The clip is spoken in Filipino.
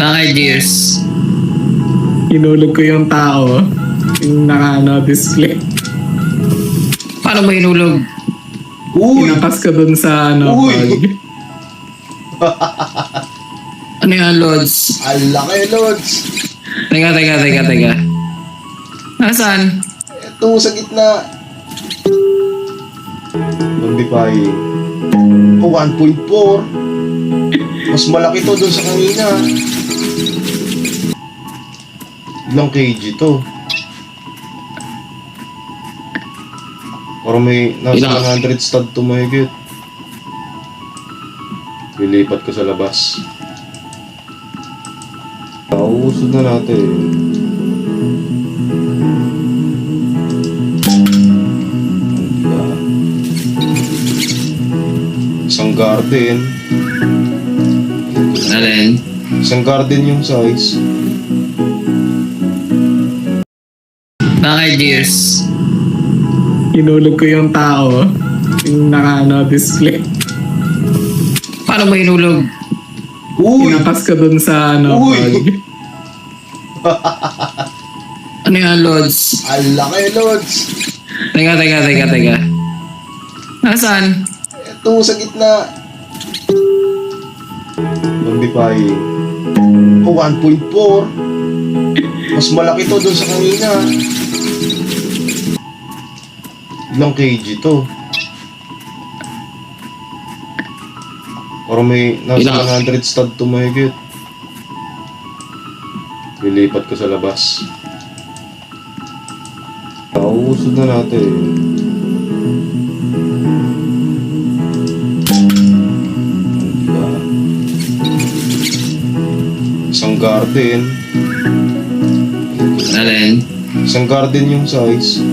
Bakit, Gears? Hinulog ko yung tao. Yung display. Paano mo hinulog? Uy! Pinapas ko dun sa Uy! pag... Ano yan, Lods? Ang laki, Lods! Teka. Nasaan? Ito, sa gitna. Magnifying. Oh, 1.4. Mas malaki to dun sa kanina. Ilang kg to? Parang may nasa 100 stud to mahigit. Lilipat ko sa labas. Usod na natin. Isang garden. Alin? Isang garden yung size. Bakit, Gears? Hinulog ko yung tao. Yung display. Paano mo hinulog? Uy! Pinapas ko dun sa Uy! pag... Ano yan, Lods? Ang laki, Lods! Teka. Nasaan? Ito, sa gitna. Magnifying. Oh, 1.4. Mas malaki to dun sa kanina. Ilang kg to? Parang may nasa 100 stud to mahigit. Lilipat ko sa labas. Usod na natin. Isang garden. Alin? Isang garden yung size.